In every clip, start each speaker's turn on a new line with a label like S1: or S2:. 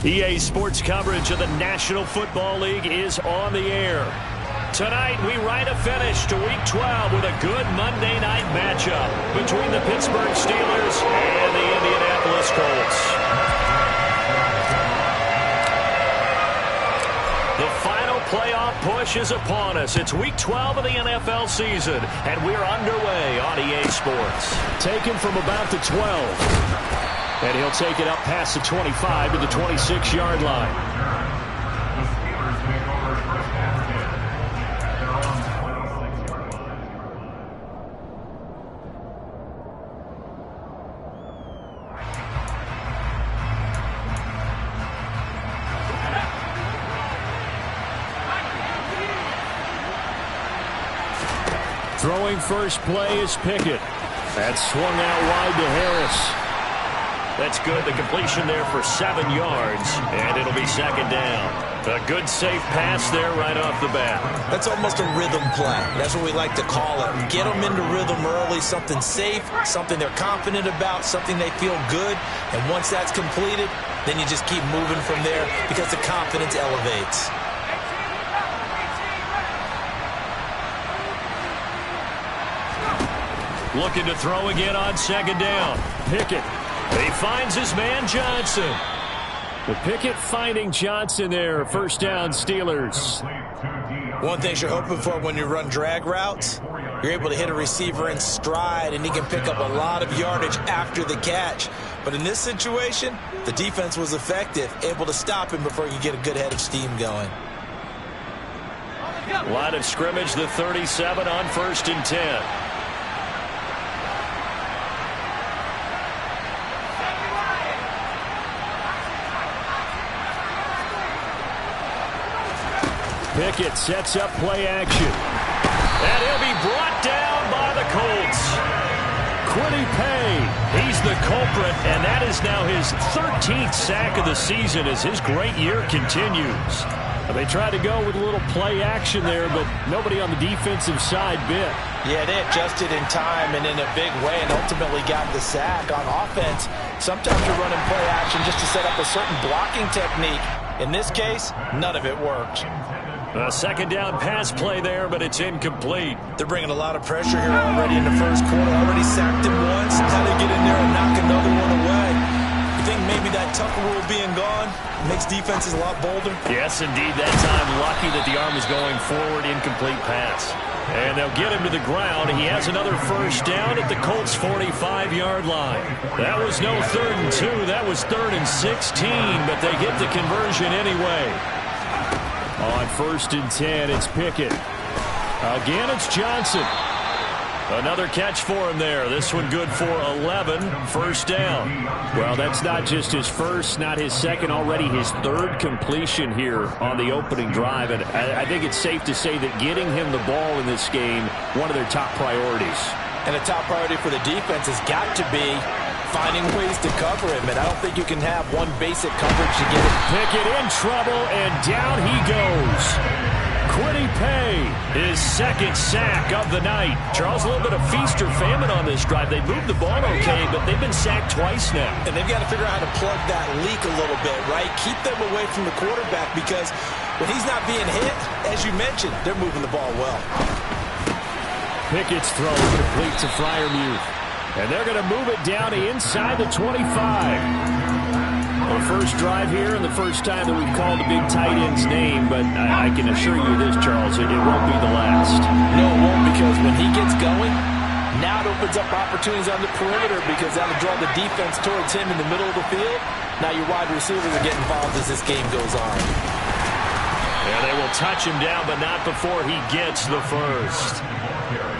S1: EA Sports coverage of the National Football League is on the air. Tonight, we write a finish to Week 12 with a good Monday night matchup between the Pittsburgh Steelers and the Indianapolis Colts. The final playoff push is upon us. It's Week 12 of the NFL season, and we're underway on EA Sports. Taken from about the 12. And he'll take it up past the 25 to the 26-yard line. Throwing first play is Pickett. That's swung out wide to Harris. That's good. The completion there for 7 yards, and it'll be second down. A good, safe pass there right off the bat.
S2: That's almost a rhythm play. That's what we like to call it. Get them into rhythm early, something safe, something they're confident about, something they feel good. And once that's completed, then you just keep moving from there because the confidence elevates.
S1: Looking to throw again on second down. Pickett. He finds his man Johnson. The Pickett finding Johnson there. First down, Steelers.
S2: One thing you're hoping for when you run drag routes, you're able to hit a receiver in stride, and he can pick up a lot of yardage after the catch. But in this situation, the defense was effective, able to stop him before you get a good head of steam going.
S1: Line of scrimmage, the 37 on 1st and 10. Pickett sets up play action. And he'll be brought down by the Colts. Quiddy Pay, he's the culprit, and that is now his 13th sack of the season as his great year continues. They tried to go with a little play action there, but nobody on the defensive side bit.
S2: Yeah, they adjusted in time and in a big way and ultimately got the sack. On offense, sometimes you're running play action just to set up a certain blocking technique. In this case, none of it worked.
S1: A second down pass play there, but it's incomplete.
S2: They're bringing a lot of pressure here already in the first quarter. Already sacked him once. How to get in there and knock another one away. You think maybe that Tucker rule being gone makes defenses a lot bolder?
S1: Yes, indeed. That time, lucky that the arm was going forward. Incomplete pass. And they'll get him to the ground. He has another first down at the Colts' 45-yard line. That was no 3rd and 2. That was 3rd and 16, but they get the conversion anyway. On 1st and 10, it's Pickett. Again, it's Johnson. Another catch for him there. This one good for 11. First down. Well, that's not just his first, not his second, already his 3rd completion here on the opening drive. And I think it's safe to say that getting him the ball in this game, one of their top priorities.
S2: And a top priority for the defense has got to be finding ways to cover him, and I don't think you can have one basic coverage to get it.
S1: Pickett in trouble, and down he goes. Quiddy Pay, his 2nd sack of the night. Charles, a little bit of feast or famine on this drive. They moved the ball okay, but they've been sacked twice now.
S2: And they've got to figure out how to plug that leak a little bit, right? Keep them away from the quarterback because when he's not being hit, as you mentioned, they're moving the ball well.
S1: Pickett's throw complete to Freiermuth. And they're going to move it down to inside the 25. Our first drive here and the first time that we've called the big tight end's name, but I can assure you this, Charles, it won't be the last.
S2: No, it won't, because when he gets going, now it opens up opportunities on the perimeter because that'll draw the defense towards him in the middle of the field. Now your wide receivers are getting involved as this game goes on.
S1: Yeah, they will touch him down, but not before he gets the first.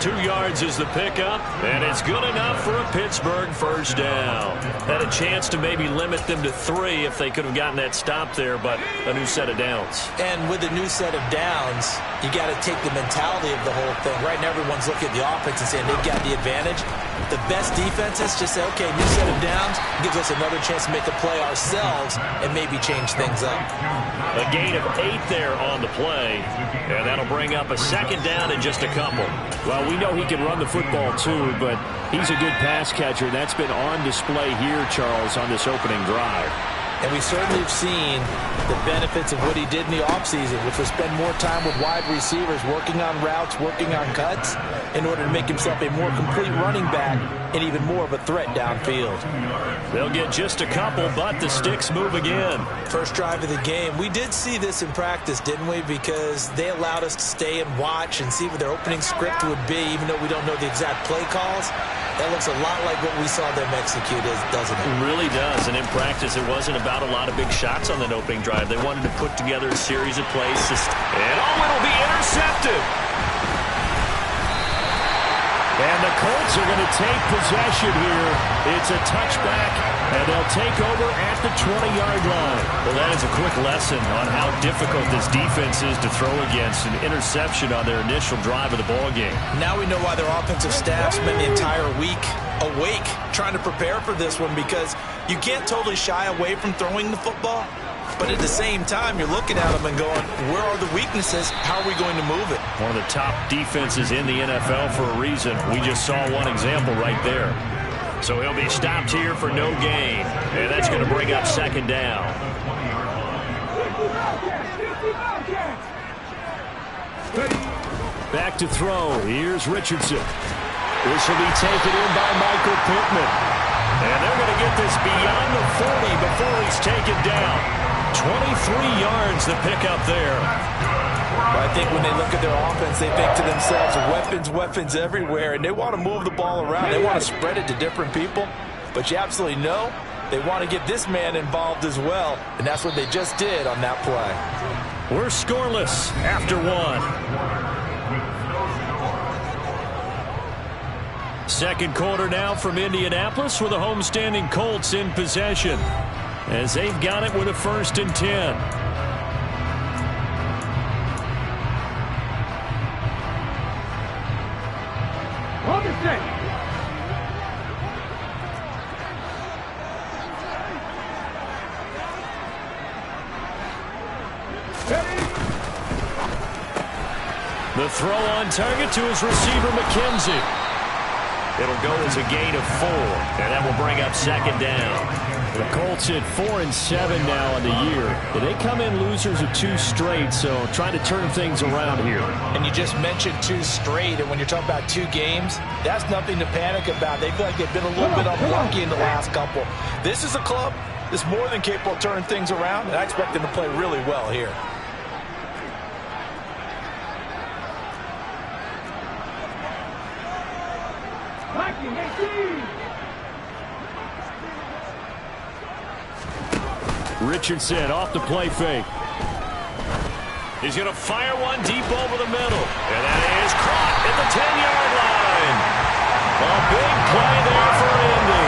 S1: 2 yards is the pickup, and it's good enough for a Pittsburgh first down. Had a chance to maybe limit them to 3 if they could have gotten that stop there, but a new set of downs.
S2: And with a new set of downs, you got to take the mentality of the whole thing. Right now, everyone's looking at the offense and saying they've got the advantage. The best defenses just say, okay, new set of downs gives us another chance to make a play ourselves and maybe change things up.
S1: A gain of 8 there on the play, and that'll bring up a second down in just a couple. Well, we know he can run the football too, but he's a good pass catcher. That's been on display here, Charles, on this opening drive.
S2: And we certainly have seen the benefits of what he did in the offseason, which was spend more time with wide receivers, working on routes, working on cuts, in order to make himself a more complete running back and even more of a threat downfield.
S1: They'll get just a couple, but the sticks move again.
S2: First drive of the game. We did see this in practice, didn't we? Because they allowed us to stay and watch and see what their opening script would be, even though we don't know the exact play calls. That looks a lot like what we saw them execute, doesn't it?
S1: It really does. And in practice, it wasn't about a lot of big shots on that opening drive. They wanted to put together a series of plays. And it'll be intercepted. And the Colts are going to take possession here. It's a touchback, and they'll take over at the 20-yard line. Well, that is a quick lesson on how difficult this defense is to throw against. An interception on their initial drive of the ballgame.
S2: Now we know why their offensive staff spent the entire week awake trying to prepare for this one, because you can't totally shy away from throwing the football. But at the same time, you're looking at them and going, where are the weaknesses? How are we going to move it? One of the top defenses in the NFL for a reason. We just saw one example right there. So he'll be stopped here for no gain. And that's going to bring up second down. Back to throw. Here's Richardson. This will be taken in by Michael Pittman. And they're going to get this beyond the 40 before he's taken down. 23 yards to pick up there. Well, I think when they look at their offense, they think to themselves, weapons everywhere, and they want to move the ball around. They want to spread it to different people. But you Absolutely know they want to get this man involved as well, and that's what they just did on that play. We're scoreless after one. Second quarter now from Indianapolis with the homestanding Colts in possession, as they've got it with a 1st and 10.
S3: On the set.
S1: The throw on target to his receiver, McKenzie. It'll go as a gain of 4, and that will bring up second down. The Colts at 4-7 now on the year. They come in losers of 2 straight, so trying to turn things around here. And you just mentioned 2 straight, and when you're talking about 2 games, that's nothing to panic about. They feel like they've been a little bit unlucky in the last couple. This is a club that's more than capable of turning things around, and I expect them to play really well here. Richardson off the play fake. He's going to fire one deep over the middle. And that is caught at the 10-yard line. A big play there for Hendu.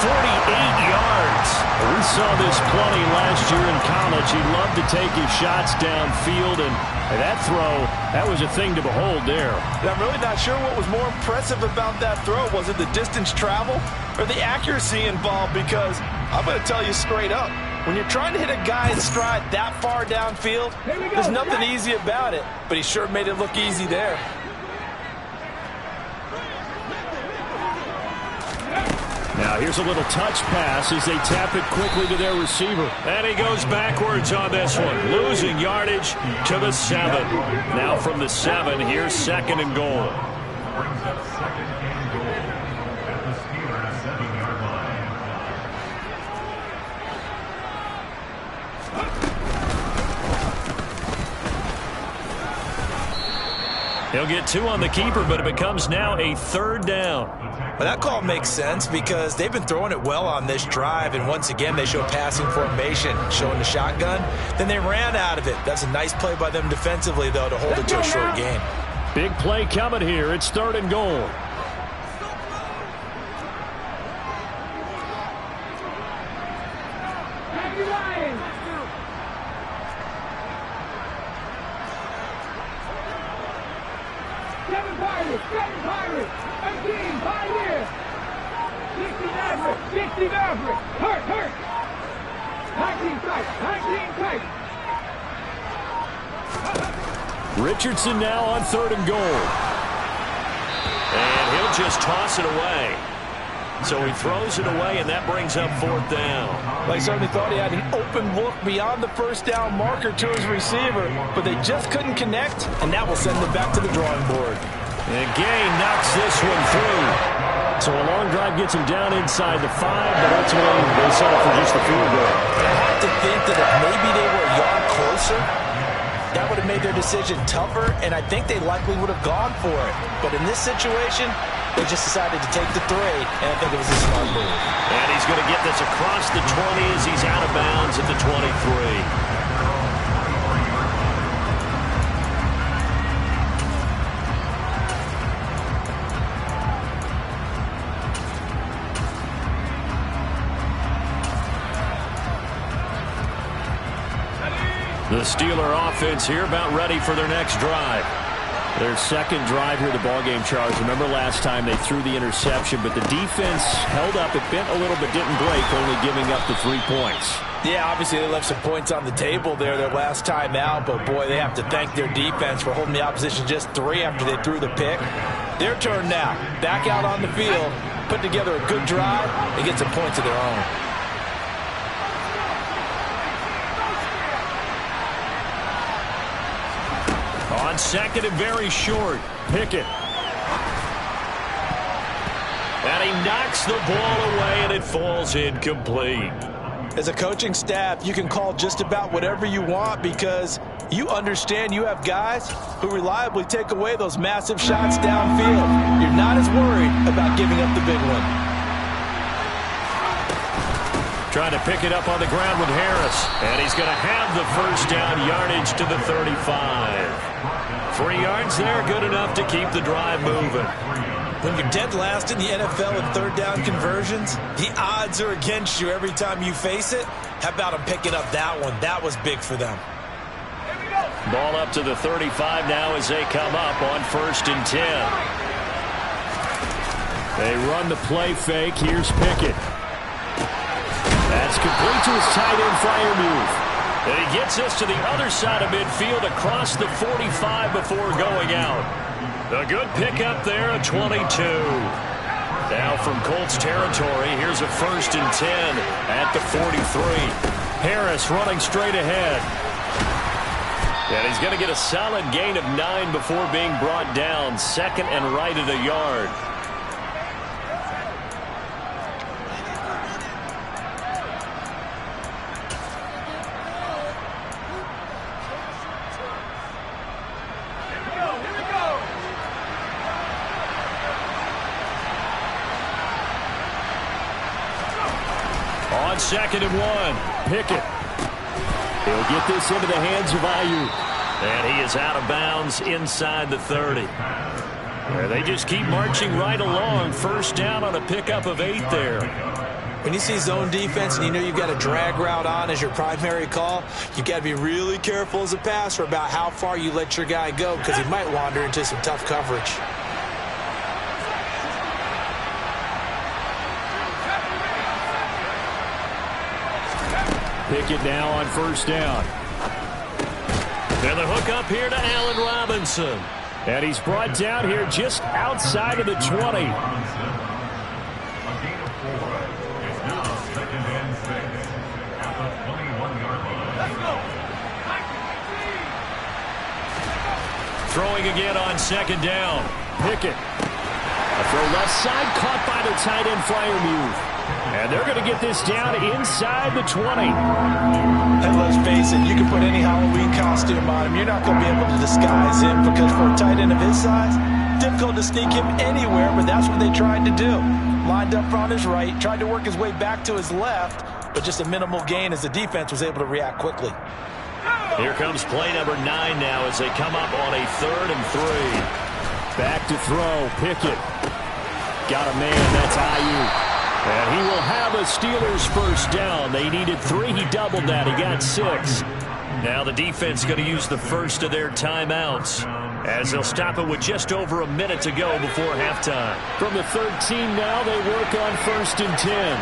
S1: 48 yards. We saw this plenty last year in college. He loved to take his shots downfield, and that throw, that was a thing to behold there.
S2: And I'm really not sure what was more impressive about that throw. Was it the distance travel or the accuracy involved? Because I'm going to tell you straight up, when you're trying to hit a guy in stride that far downfield, there's nothing easy about it. But he sure made it look easy there.
S1: Now here's a little touch pass as they tap it quickly to their receiver. And he goes backwards on this one, losing yardage to the 7. Now from the 7, here's 2nd and goal. He'll get 2 on the keeper, but it becomes now a 3rd down. Well, that call makes sense because they've been throwing it well on this drive, and once again they show passing formation, showing the shotgun. Then they ran out of it. That's a nice play by them defensively, though, to hold it to a short gain. Big play coming here. It's 3rd and goal. Richardson now on 3rd and goal. And he'll just toss it away. So he throws it away, and that brings up 4th down.
S2: Well, he certainly thought he had an open look beyond the first down marker to his receiver, but they just couldn't connect, and that will send them back to the drawing board.
S1: And Gay knocks this one through. So a long drive gets him down inside the 5, but ultimately they settle for just the field goal.
S2: I have to think that if maybe they were a yard closer, that would have made their decision tougher, and I think they likely would have gone for it. But in this situation, they just decided to take the 3, and I think it was a smart move.
S1: And he's going to get this across the 20 as he's out of bounds at the 23. The Steeler offense here about ready for their next drive. Their second drive here, the ballgame charge. Remember last time they threw the interception, but the defense held up. It bent a little, but didn't break, only giving up the 3 points.
S2: Yeah, obviously they left some points on the table there their last time out, but boy, they have to thank their defense for holding the opposition just 3 after they threw the pick. Their turn now. Back out on the field, put together a good drive, and get some points of their own.
S1: On second and very short, Pickett. And he knocks the ball away, and it falls incomplete.
S2: As a coaching staff, you can call just about whatever you want because you understand you have guys who reliably take away those massive shots downfield. You're not as worried about giving up the big one.
S1: Trying to pick it up on the ground with Harris. And he's going to have the first down, yardage to the 35. 3 yards there, good enough to keep the drive moving.
S2: When you're dead last in the NFL in third down conversions, the odds are against you every time you face it. How about them picking up that one? That was big for them.
S1: Ball up to the 35 now as they come up on 1st and 10. They run the play fake. Here's Pickett. That's complete to his tight end flyer move. And he gets this to the other side of midfield across the 45 before going out. A good pickup there at 22. Now from Colts territory, here's a 1st and 10 at the 43. Harris running straight ahead. And he's going to get a solid gain of 9 before being brought down. 2nd and right at a yard. On 2nd and 1, Pickett. He'll get this into the hands of Ayuk. And he is out of bounds inside the 30. And they just keep marching right along. First down on a pickup of 8 there.
S2: When you see zone defense and you know you've got a drag route on as your primary call, you've got to be really careful as a passer about how far you let your guy go because he might wander into some tough coverage.
S1: Pickett now on 1st down. And the hook up here to Allen Robinson. And he's brought down here just outside of the 20. Throwing again on 2nd down. Pickett. A throw left side, caught by the tight end flyer move. And they're going to get this down inside the 20.
S2: And let's face it, you can put any Halloween costume on him. You're not going to be able to disguise him because for a tight end of his size, difficult to sneak him anywhere, but that's what they tried to do. Lined up on his right, tried to work his way back to his left, but just a minimal gain as the defense was able to react quickly.
S1: Here comes play number 9 now as they come up on a 3rd and 3. Back to throw, Pickett. Got a man, that's Ayuk. And he will have a Steelers first down. They needed 3. He doubled that. He got 6. Now the defense going to use the first of their timeouts as they'll stop it with just over a minute to go before halftime. From the 13 now, they work on 1st and 10.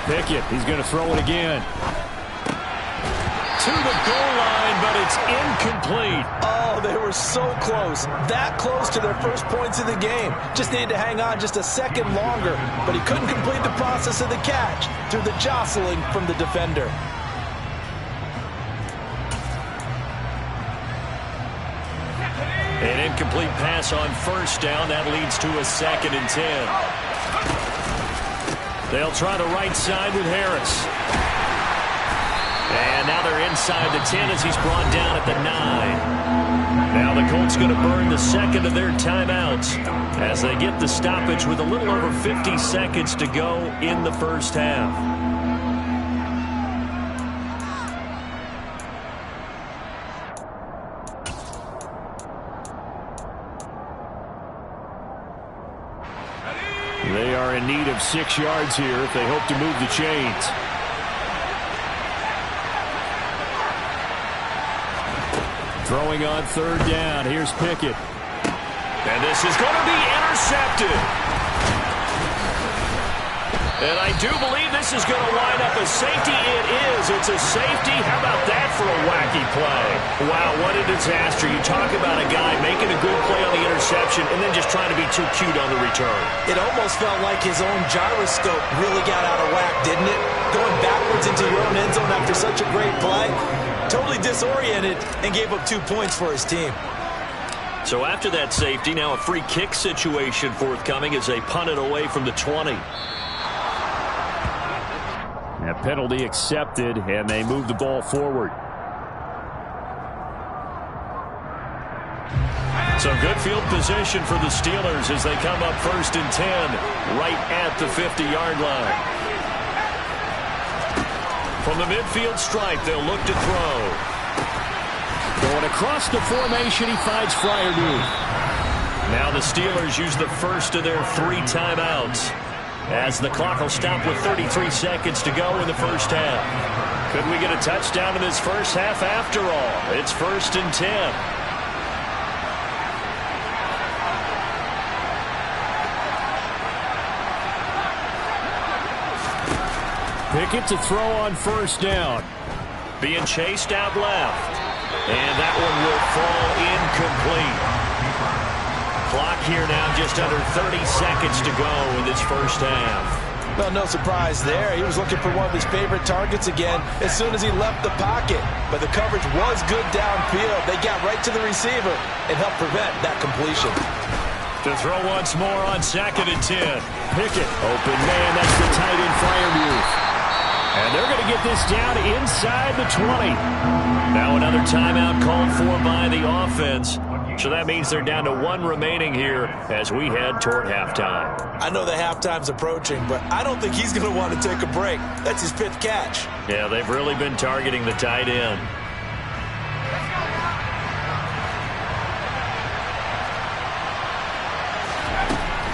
S1: Pickett, he's going to throw it again. to the goal line, but it's incomplete.
S2: Oh, they were so close. That close to their first points of the game. Just needed to hang on just a second longer, but he couldn't complete the process of the catch through the jostling from the defender.
S1: An incomplete pass on first down. That leads to a 2nd and 10. They'll try the right side with Harris. And now they're inside the 10 as he's brought down at the 9. Now the Colts going to burn the second of their timeouts as they get the stoppage with a little over 50 seconds to go in the first half. They are in need of 6 yards here if they hope to move the chains. Throwing on 3rd down. Here's Pickett. And this is going to be intercepted. And I do believe this is going to wind up a safety. It is. It's a safety. How about that for a wacky play? Wow, what a disaster. You talk about a guy making a good play on the interception and then just trying to be too cute on the return.
S2: It almost felt like his own gyroscope really got out of whack, didn't it? Going backwards into your own end zone after such a great play. Totally disoriented and gave up 2 points for his team.
S1: So after that safety, now a free kick situation forthcoming as they punt it away from the 20. A penalty accepted, and they move the ball forward. So good field position for the Steelers as they come up 1st and 10 right at the 50-yard line. From the midfield stripe, they'll look to throw. Going across the formation, he finds Fryermuth. Now the Steelers use the first of their 3 timeouts as the clock will stop with 33 seconds to go in the first half. Could we get a touchdown in this first half after all? It's 1st and 10. Pickett to throw on 1st down. Being chased out left. And that one will fall incomplete. Clock here now just under 30 seconds to go in this first half.
S2: Well, no surprise there. He was looking for one of his favorite targets again as soon as he left the pocket. But the coverage was good downfield. They got right to the receiver and helped prevent that completion.
S1: To throw once more on 2nd and 10. Pickett, open man, that's the tight end Fryermuth. And they're going to get this down inside the 20. Now another timeout called for by the offense. So that means they're down to 1 remaining here as we head toward halftime.
S2: I know the halftime's approaching, but I don't think he's going to want to take a break. That's his 5th catch.
S1: Yeah, they've really been targeting the tight end.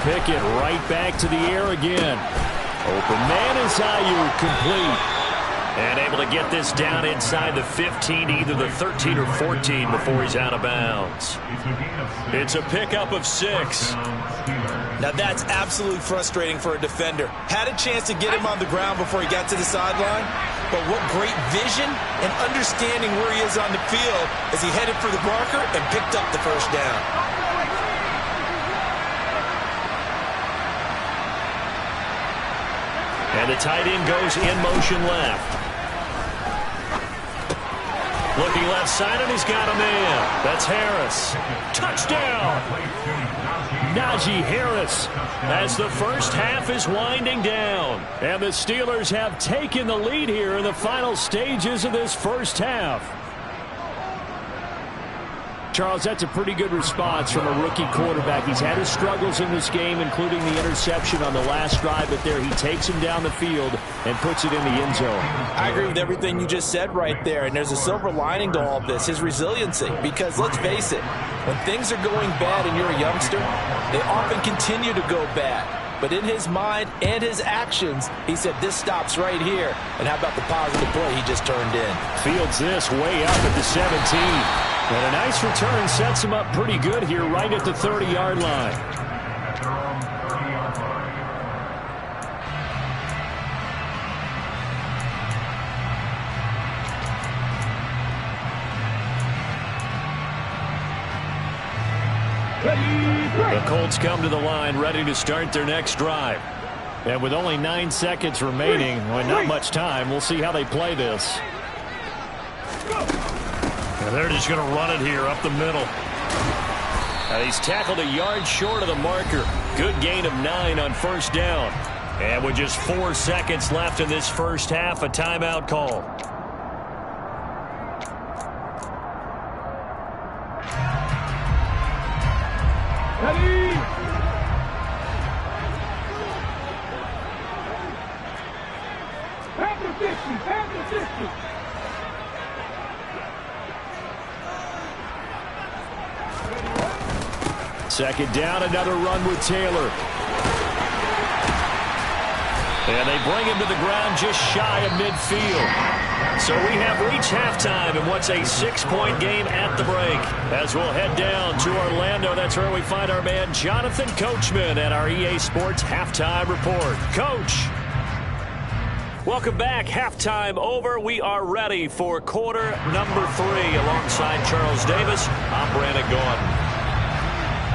S1: Pickett right back to the air again. Open man is Ayuk, complete. And able to get this down inside the 15, either the 13 or 14 before he's out of bounds. It's a pickup of 6.
S2: Now that's absolutely frustrating for a defender. Had a chance to get him on the ground before he got to the sideline, but what great vision and understanding where he is on the field as he headed for the marker and picked up the first down.
S1: And the tight end goes in motion left. Looking left side, and he's got a man. That's Harris. Touchdown! Najee Harris as the first half is winding down. And the Steelers have taken the lead here in the final stages of this first half. Charles, that's a pretty good response from a rookie quarterback. He's had his struggles in this game, including the interception on the last drive, but there he takes him down the field and puts it in the end zone.
S2: I agree with everything you just said right there, and there's a silver lining to all of this, his resiliency, because let's face it, when things are going bad and you're a youngster, they often continue to go bad. But in his mind and his actions, he said, this stops right here. And how about the positive play he just turned in?
S1: Fields this way up at the 17. And a nice return sets him up pretty good here right at the 30-yard line. The Colts come to the line ready to start their next drive. And with only 9 seconds remaining, well, not much time, we'll see how they play this. And they're just going to run it here up the middle. And he's tackled a yard short of the marker. Good gain of 9 on first down. And with just 4 seconds left in this first half, a timeout call.
S3: Ready. Panther 50, Panther 50.
S1: Second down, another run with Taylor. And they bring him to the ground just shy of midfield. So we have reached halftime in what's a 6-point game at the break. As we'll head down to Orlando, that's where we find our man Jonathan Coachman at our EA Sports Halftime Report. Coach. Welcome back. Halftime over. We are ready for quarter number 3 alongside Charles Davis. I'm Brandon Gordon.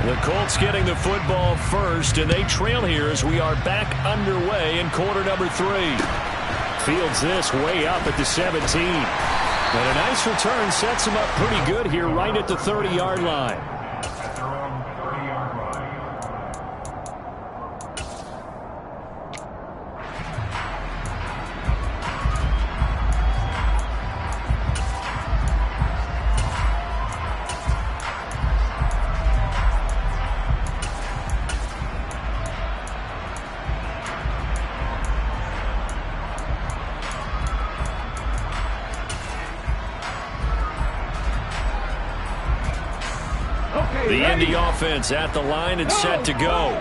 S1: The Colts getting the football first, and they trail here as we are back underway in quarter number 3. Fields this way up at the 17. And a nice return sets him up pretty good here right at the 30-yard line. The Indy offense at the line and set to go.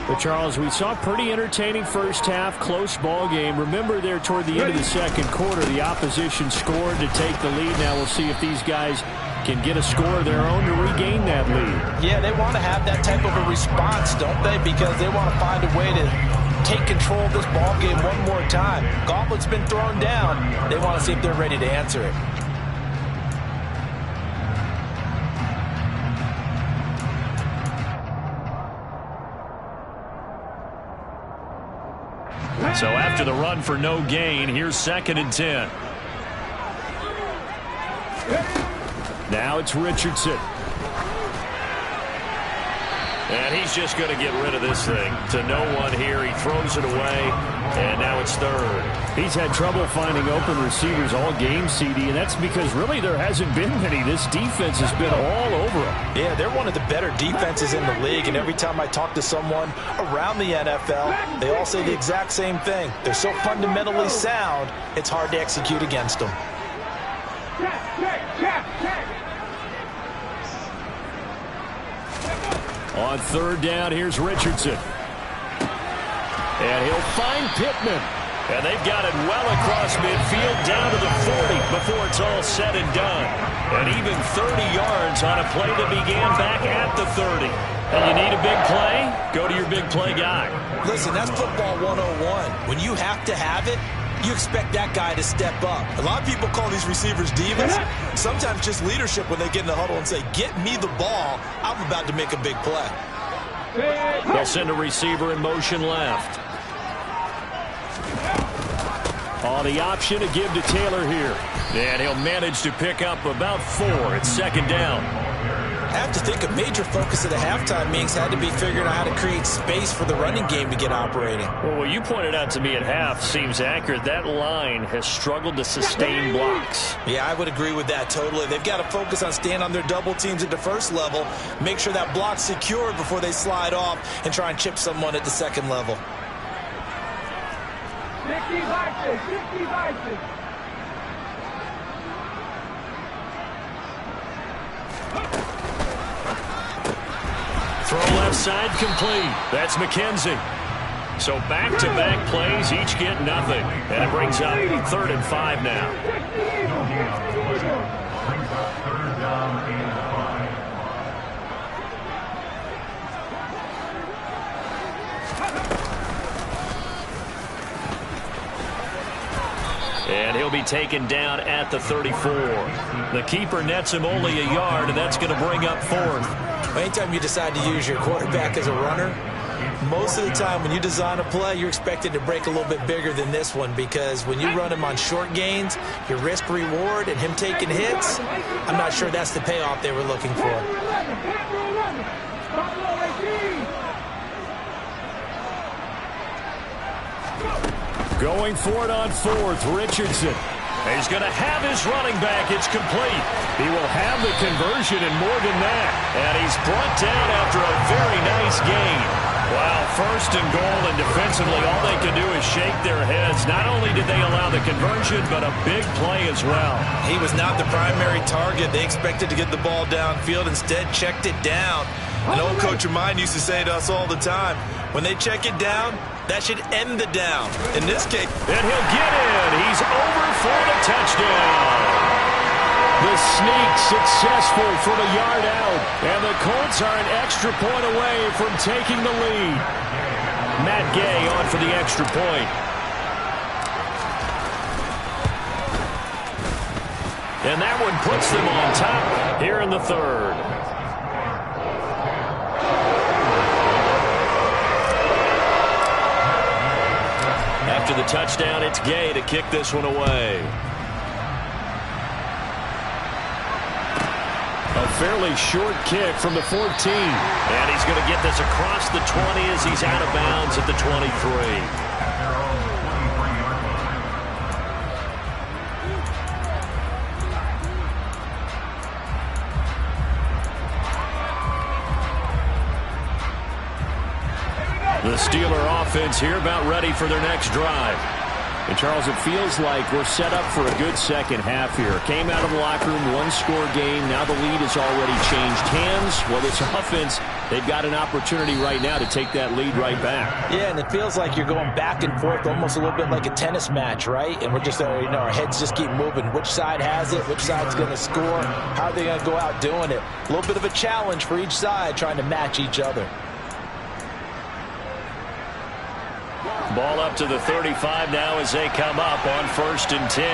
S1: But Charles, we saw a pretty entertaining first half, close ball game. Remember there toward the end of the second quarter, the opposition scored to take the lead. Now we'll see if these guys can get a score of their own to regain that lead.
S2: Yeah, they want to have that type of a response, don't they? Because they want to find a way to take control of this ball game one more time. Gauntlet's been thrown down. They want to see if they're ready to answer it.
S1: So after the run for no gain, here's 2nd and 10. Now it's Richardson. And he's just going to get rid of this thing to no one here. He throws it away, and now it's 3rd. He's had trouble finding open receivers all game, CD, and that's because really there hasn't been many. This defense has been all over him.
S2: Yeah, they're one of the better defenses in the league, and every time I talk to someone around the NFL, they all say the exact same thing. They're so fundamentally sound, it's hard to execute against them.
S1: On 3rd down, here's Richardson. And he'll find Pittman. And they've got it well across midfield down to the 40 before it's all said and done. And even 30 yards on a play that began back at the 30. And you need a big play? Go to your big play guy.
S2: Listen, that's football 101. When you have to have it, you expect that guy to step up. A lot of people call these receivers divas. Sometimes just leadership when they get in the huddle and say, get me the ball. I'm about to make a big play.
S1: They'll send a receiver in motion left. On the option to give to Taylor here. And he'll manage to pick up about 4. It's 2nd down.
S2: I have to think a major focus of the halftime meetings had to be figuring out how to create space for the running game to get operating.
S1: Well, what you pointed out to me at half seems accurate. That line has struggled to sustain blocks.
S2: Yeah, I would agree with that totally. They've got to focus on staying on their double teams at the first level, make sure that block's secured before they slide off and try and chip someone at the second level.
S3: 60 vices.
S1: Throw left side complete. That's McKenzie. So back-to-back plays, each get nothing. And it brings up 3rd and 5 now. And he'll be taken down at the 34. The keeper nets him only a yard, and that's going to bring up 4th.
S2: Anytime you decide to use your quarterback as a runner, most of the time when you design a play, you're expected to break a little bit bigger than this one, because when you run him on short gains, your risk-reward and him taking hits, I'm not sure that's the payoff they were looking for.
S1: Going for it on fourth, Richardson. He's going to have his running back. It's complete. He will have the conversion and more than that. And he's brought down after a very nice gain. Wow, first and goal, and defensively all they can do is shake their heads. Not only did they allow the conversion, but a big play as well.
S2: He was not the primary target. They expected to get the ball downfield. Instead, checked it down. An old coach of mine used to say to us all the time, when they check it down, that should end the down. In this case,
S1: and he'll get in. He's over for the touchdown. The sneak successful from a yard out. And the Colts are an extra point away from taking the lead. Matt Gay on for the extra point. And that one puts them on top here in the third. After the touchdown, it's Gay to kick this one away. A fairly short kick from the 14. And he's going to get this across the 20 as he's out of bounds at the 23. The Steeler offense here about ready for their next drive. And, Charles, it feels like we're set up for a good second half here. Came out of the locker room, one-score game. Now the lead has already changed hands. Well, this offense, they've got an opportunity right now to take that lead right back.
S2: Yeah, and it feels like you're going back and forth almost a little bit like a tennis match, right? And we're just, our heads just keep moving. Which side has it? Which side's going to score? How are they going to go out doing it? A little bit of a challenge for each side trying to match each other.
S1: Ball up to the 35 now as they come up on 1st and 10.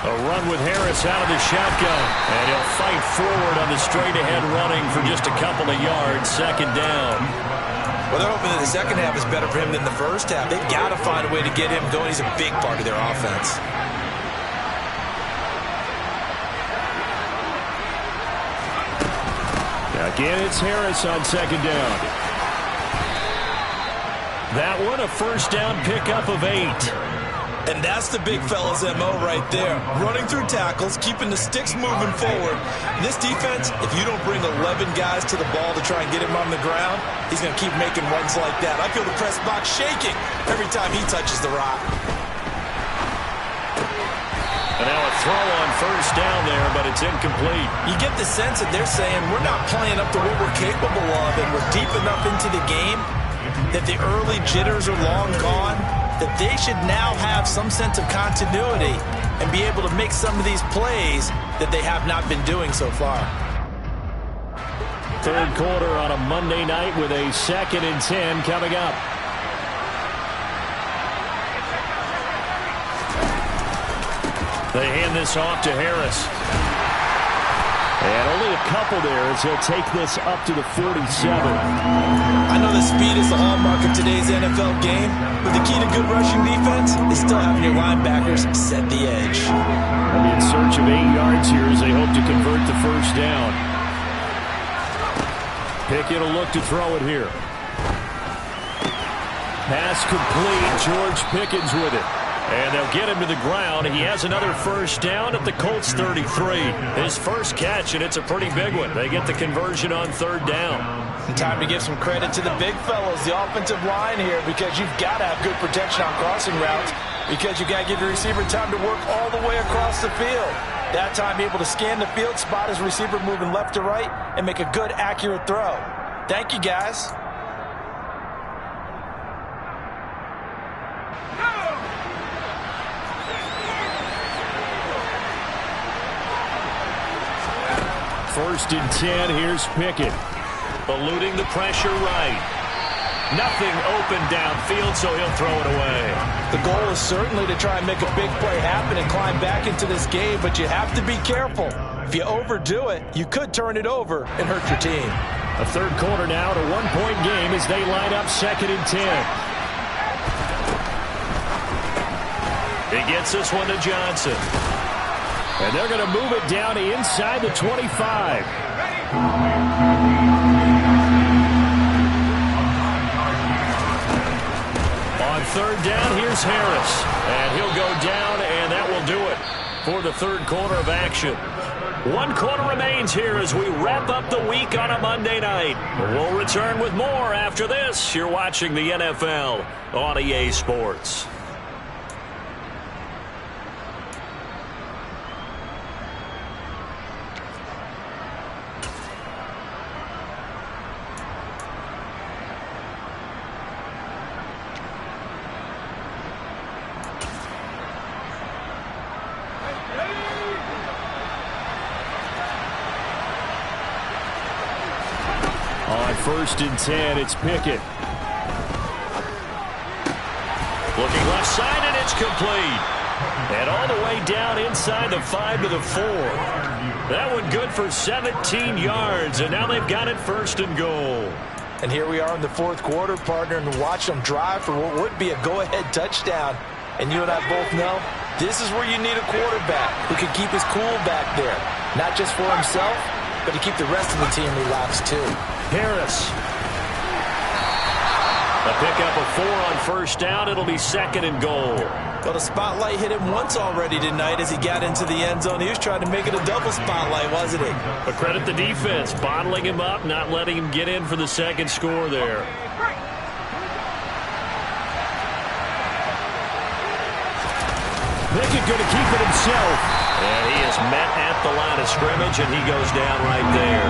S1: A run with Harris out of the shotgun. And he'll fight forward on the straight-ahead running for just a couple of yards. 2nd down.
S2: Well, they're hoping that the second half is better for him than the first half. They've got to find a way to get him going. He's a big part of their offense.
S1: Again, it's Harris on 2nd down. That one, a 1st down pickup of 8.
S2: And that's the big fella's MO right there. Running through tackles, keeping the sticks moving forward. This defense, if you don't bring 11 guys to the ball to try and get him on the ground, he's going to keep making runs like that. I feel the press box shaking every time he touches the rock.
S1: And now a throw on 1st down there, but it's incomplete.
S2: You get the sense that they're saying we're not playing up to what we're capable of, and we're deep enough into the game that the early jitters are long gone, that they should now have some sense of continuity and be able to make some of these plays that they have not been doing so far.
S1: 3rd quarter on a Monday night with a 2nd and 10 coming up. They hand this off to Harris. And only a couple there as he'll take this up to the 47.
S2: I know that speed is the hallmark of today's NFL game, but the key to good rushing defense is still having your linebackers set the edge.
S1: In search of 8 yards here as they hope to convert the 1st down. Pickett will look to throw it here. Pass complete. George Pickens with it. And they'll get him to the ground. He has another 1st down at the Colts 33. His first catch, and it's a pretty big one. They get the conversion on 3rd down.
S2: And time to give some credit to the big fellas, the offensive line here, because you've got to have good protection on crossing routes, because you've got to give your receiver time to work all the way across the field. That time able to scan the field, spot his receiver moving left to right, and make a good, accurate throw. Thank you, guys.
S1: First and 10, here's Pickett. Eluding the pressure right. Nothing open downfield, so he'll throw it away.
S2: The goal is certainly to try and make a big play happen and climb back into this game, but you have to be careful. If you overdo it, you could turn it over and hurt your team.
S1: A third quarter now at a one-point game as they line up 2nd and 10. He gets this one to Johnson. And they're going to move it down to inside the 25. On 3rd down, here's Harris. And he'll go down, and that will do it for the third quarter of action. 1 quarter remains here as we wrap up the week on a Monday night. We'll return with more after this. You're watching the NFL on EA Sports. On 1st and 10, it's Pickett. Looking left side, and it's complete. And all the way down inside the 5 to the 4. That one good for 17 yards, and now they've got it 1st and goal.
S2: And here we are in the 4th quarter, partner, and watch them drive for what would be a go-ahead touchdown. And you and I both know this is where you need a quarterback who can keep his cool back there. Not just for himself, but to keep the rest of the team relaxed too.
S1: Harris. A pickup of 4 on 1st down. It'll be 2nd and goal.
S2: Well, the spotlight hit him once already tonight as he got into the end zone. He was trying to make it a double spotlight, wasn't he?
S1: But credit the defense, bottling him up, not letting him get in for the 2nd score there. Pickett going to keep it himself. And he is met at the line of scrimmage, and he goes down right there.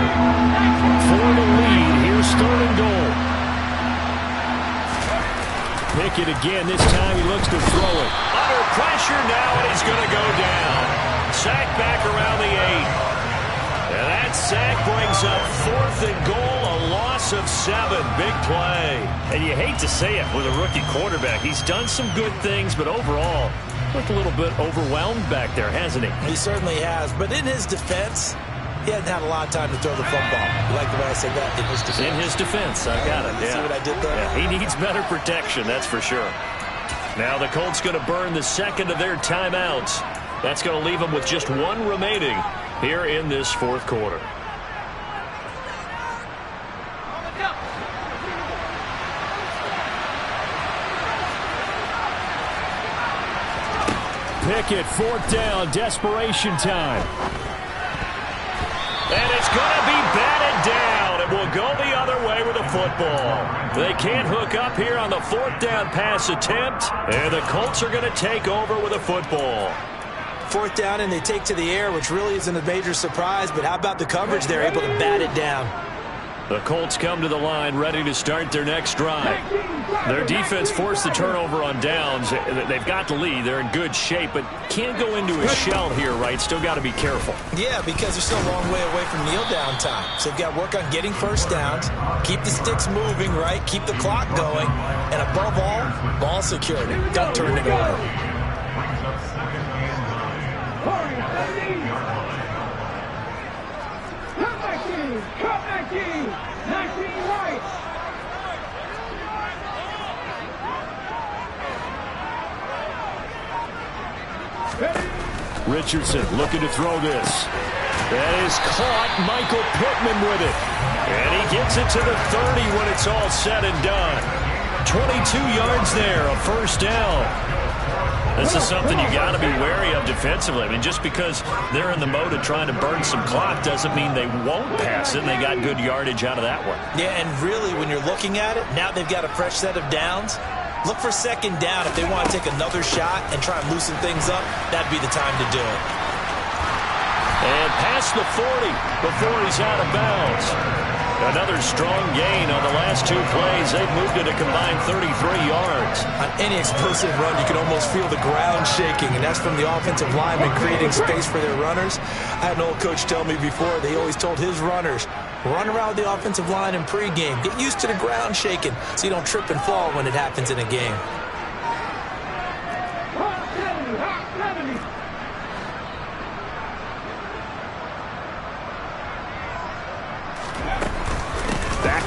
S1: For the lead, here's 3rd and goal. Pickett again. This time he looks to throw it. Under pressure now, and he's going to go down. Sack back around the 8. And that sack brings up 4th and goal, a loss of 7. Big play. And you hate to say it with a rookie quarterback. He's done some good things, but overall, looked a little bit overwhelmed back there, hasn't he?
S2: He certainly has, but in his defense, he hasn't had a lot of time to throw the football. You like the way I said that? In his defense.
S1: In his defense, I got it.
S2: See what I did there?
S1: Yeah, he needs better protection, that's for sure. Now the Colts going to burn the 2nd of their timeouts. That's going to leave them with just 1 remaining here in this 4th quarter. Pickett, 4th down, desperation time. And it's going to be batted down. It will go the other way with the football. They can't hook up here on the 4th down pass attempt, and the Colts are going to take over with a football.
S2: 4th down, and they take to the air, which really isn't a major surprise, but how about the coverage? They're able to bat it down.
S1: The Colts come to the line ready to start their next drive. Their defense forced the turnover on downs. They've got the lead. They're in good shape, but can't go into a shell here, right? Still got to be careful.
S2: Yeah, because they're still a long way away from kneel down time. So they've got to work on getting 1st downs, keep the sticks moving, right? Keep the clock going, and above all, ball security. Don't turn it over.
S3: Cut 19 right.
S1: Richardson looking to throw this. That is caught. Michael Pittman with it. And he gets it to the 30 when it's all said and done. 22 yards there, a 1st down. This is something you got to be wary of defensively. I mean, just because they're in the mode of trying to burn some clock doesn't mean they won't pass it. And they got good yardage out of that one.
S2: Yeah, and really, when you're looking at it, now they've got a fresh set of downs. Look for 2nd down if they want to take another shot and try and loosen things up. That'd be the time to do it.
S1: And past the 40 before he's out of bounds. Another strong gain on the last 2 plays. They've moved it a combined 33 yards.
S2: On any explosive run, you can almost feel the ground shaking, and that's from the offensive linemen creating space for their runners. I had an old coach tell me before, they always told his runners, run around the offensive line in pregame. Get used to the ground shaking so you don't trip and fall when it happens in a game.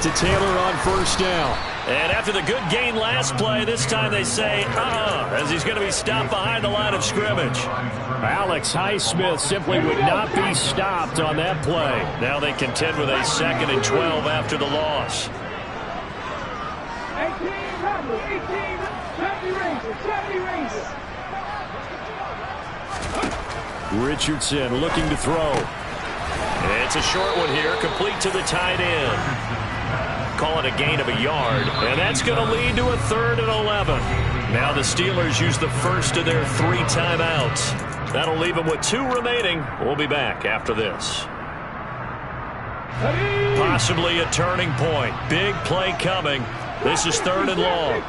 S1: to Taylor on first down. And after the good gain last play, this time they say, as he's going to be stopped behind the line of scrimmage. Alex Highsmith simply would not be stopped on that play. Now they contend with a 2nd and 12 after the loss.
S3: 18, 70 Rangers.
S1: Richardson looking to throw. It's a short one here, complete to the tight end. Call it a gain of a yard, and that's going to lead to a 3rd and 11. Now the Steelers use the first of their 3 timeouts. That'll leave them with 2 remaining. We'll be back after this. Possibly a turning point. Big play coming. This is 3rd and long.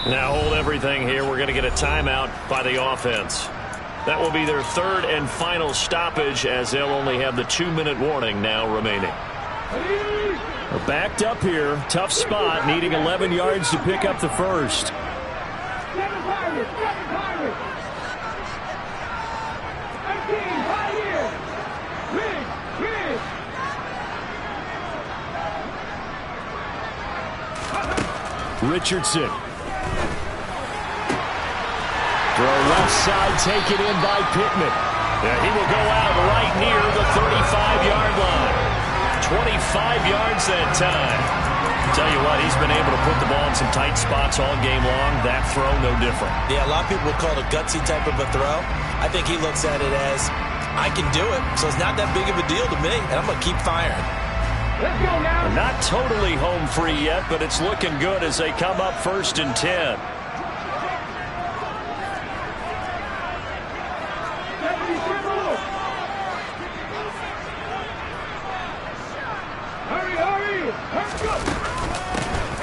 S1: Now hold everything here. We're going to get a timeout by the offense. That will be their 3rd and final stoppage, as they'll only have the 2-minute warning now remaining. We're backed up here. Tough spot, needing 11 yards to pick up the first. Richardson. Throw left side, taken in by Pittman. Yeah, he will go out right near the 35-yard line. 25 yards that time. Tell you what, he's been able to put the ball in some tight spots all game long. That throw, no different.
S2: Yeah, a lot of people would call it a gutsy type of a throw. I think he looks at it as, I can do it, so it's not that big of a deal to me, and I'm going to keep firing.
S3: Let's go now.
S1: Not totally home free yet, but it's looking good as they come up 1st and 10.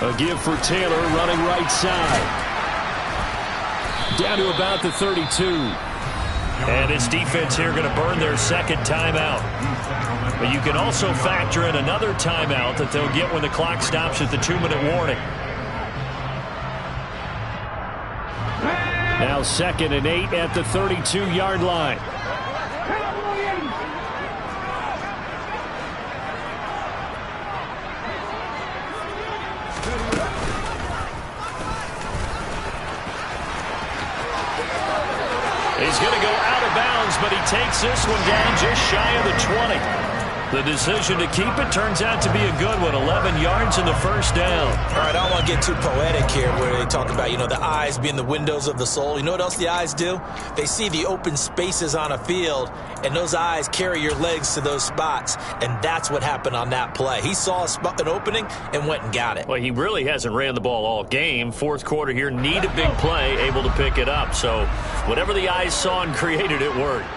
S1: A give for Taylor, running right side. Down to about the 32. And this defense here going to burn their 2nd timeout. But you can also factor in another timeout that they'll get when the clock stops at the 2-minute warning. Now 2nd and 8 at the 32-yard line. He's going to go out of bounds, but he takes this one down just shy of the 20. The decision to keep it turns out to be a good one. 11 yards in the first down.
S2: All right, I don't want to get too poetic here where they talk about, the eyes being the windows of the soul. You know what else the eyes do? They see the open spaces on a field, and those eyes carry your legs to those spots, and that's what happened on that play. He saw an opening and went and got it.
S1: Well, he really hasn't ran the ball all game. 4th quarter here, need a big play, able to pick it up. So whatever the eyes saw and created, it worked.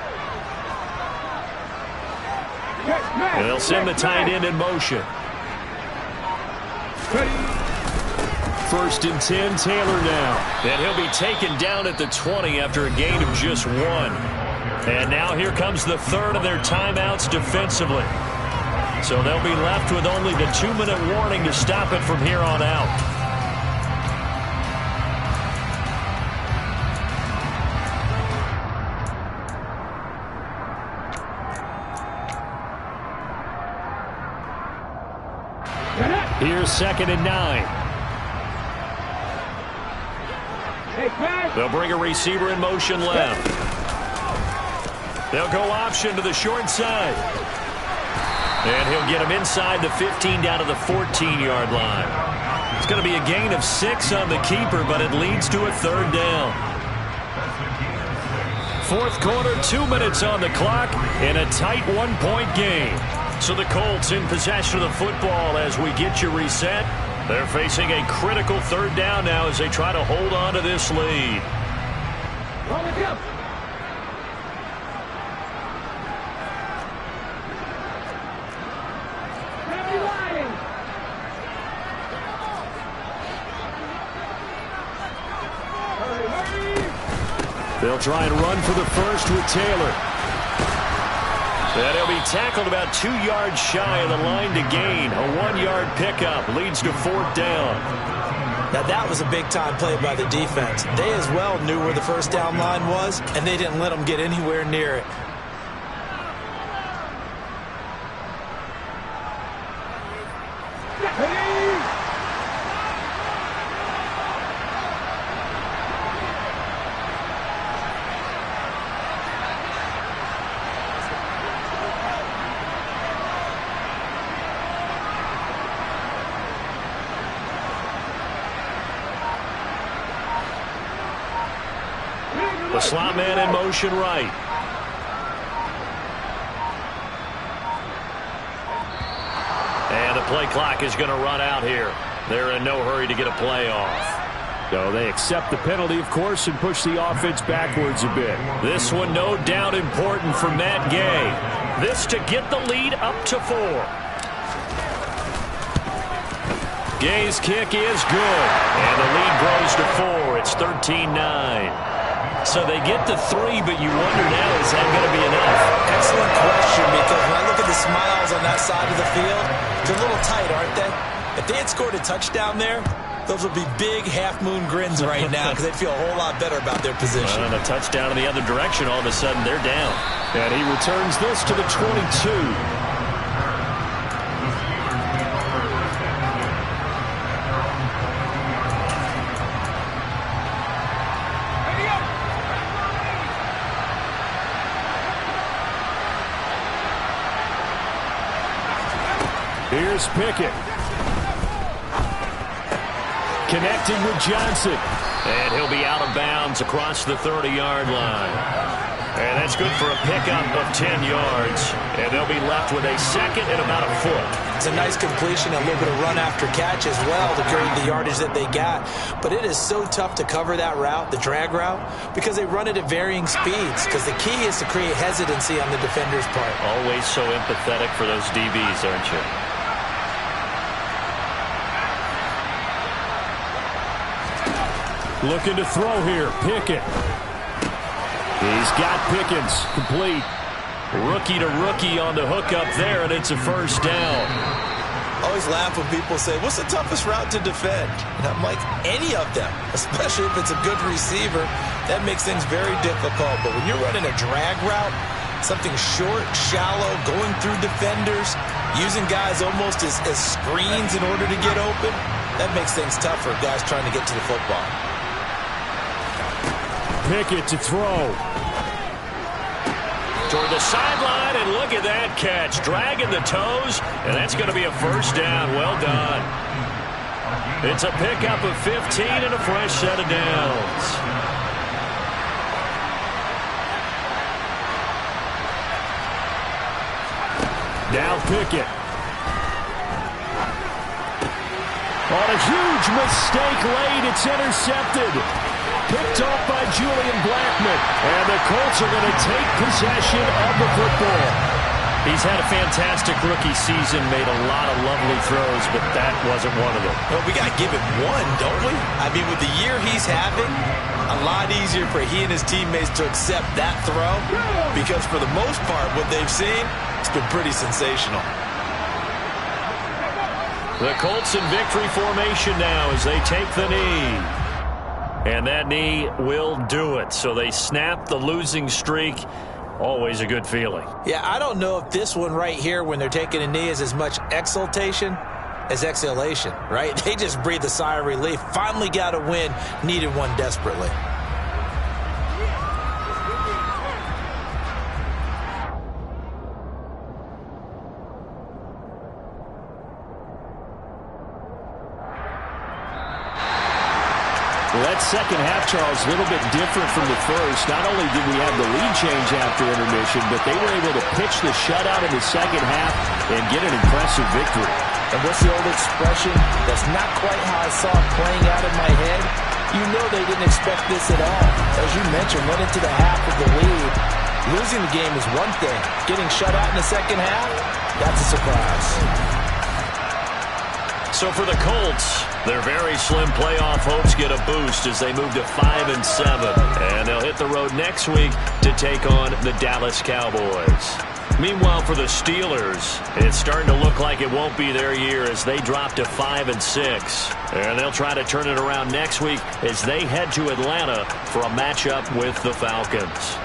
S1: And they'll send the tight end in motion. 1st and 10, Taylor now. And he'll be taken down at the 20 after a gain of just 1. And now here comes the 3rd of their timeouts defensively. So they'll be left with only the 2-minute warning to stop it from here on out. Here's 2nd and 9. They'll bring a receiver in motion left. They'll go option to the short side. And he'll get him inside the 15 down to the 14-yard line. It's going to be a gain of 6 on the keeper, but it leads to a 3rd down. 4th quarter, 2 minutes on the clock, and a tight 1-point game. So the Colts in possession of the football as we get you reset. They're facing a critical 3rd down now as they try to hold on to this lead. They'll try and run for the first with Taylor. And he'll be tackled about 2 yards shy of the line to gain. A 1-yard pickup leads to 4th down.
S2: Now that was a big-time play by the defense. They as well knew where the first down line was, and they didn't let them get anywhere near it.
S1: The slot man in motion right. And the play clock is going to run out here. They're in no hurry to get a play off.
S4: So they accept the penalty, of course, and push the offense backwards a bit.
S1: This one no doubt important for Matt Gay. This to get the lead up to 4. Gay's kick is good. And the lead grows to 4. It's 13-9. So they get to 3, but you wonder now, is that going to be enough?
S2: Excellent question, because when I look at the smiles on that side of the field, they're a little tight, aren't they? If they had scored a touchdown there, those would be big half-moon grins right now because they'd feel a whole lot better about their position.
S1: And a touchdown in the other direction, all of a sudden they're down.
S4: And he returns this to the 22. Here's Pickett. Connecting with Johnson.
S1: And he'll be out of bounds across the 30-yard line. And that's good for a pickup of 10 yards. And they'll be left with a second and about a foot.
S2: It's a nice completion, a little bit of run after catch as well to carry the yardage that they got. But it is so tough to cover that route, the drag route, because they run it at varying speeds. Because the key is to create hesitancy on the defender's part.
S1: Always so empathetic for those DBs, aren't you?
S4: Looking to throw here, Pickett. He's got Pickens, complete.
S1: Rookie to rookie on the hook up there, and it's a first down.
S2: I always laugh when people say, what's the toughest route to defend? And I'm like, any of them, especially if it's a good receiver. That makes things very difficult. But when you're running a drag route, something short, shallow, going through defenders, using guys almost as screens in order to get open, that makes things tough for guys trying to get to the football.
S4: Pickett to throw.
S1: Toward the sideline, and look at that catch. Dragging the toes, and that's going to be a first down. Well done. It's a pickup of 15 and a fresh set of downs.
S4: Now Pickett. On a huge mistake late, it's intercepted. Picked off by Julian Blackmon. And the Colts are going to take possession of the football.
S1: He's had a fantastic rookie season, made a lot of lovely throws, but that wasn't one of them.
S2: Well, we got to give it one, don't we? I mean, with the year he's having, a lot easier for he and his teammates to accept that throw, because for the most part, what they've seen, it's been pretty sensational.
S1: The Colts in victory formation now as they take the knee. And that knee will do it. So they snap the losing streak. Always a good feeling.
S2: Yeah, I don't know if this one right here when they're taking a knee is as much exultation as exhalation, right? They just breathe a sigh of relief. Finally got a win. Needed one desperately.
S4: That second half, Charles, a little bit different from the first. Not only did we have the lead change after intermission, but they were able to pitch the shutout in the second half and get an impressive victory.
S2: And what's the old expression? That's not quite how I saw it playing out in my head. You know they didn't expect this at all. As you mentioned, went into the half of the lead. Losing the game is one thing. Getting shut out in the second half, that's a surprise.
S1: So for the Colts, their very slim playoff hopes get a boost as they move to 5-7. And they'll hit the road next week to take on the Dallas Cowboys. Meanwhile, for the Steelers, it's starting to look like it won't be their year as they drop to 5-6. And they'll try to turn it around next week as they head to Atlanta for a matchup with the Falcons.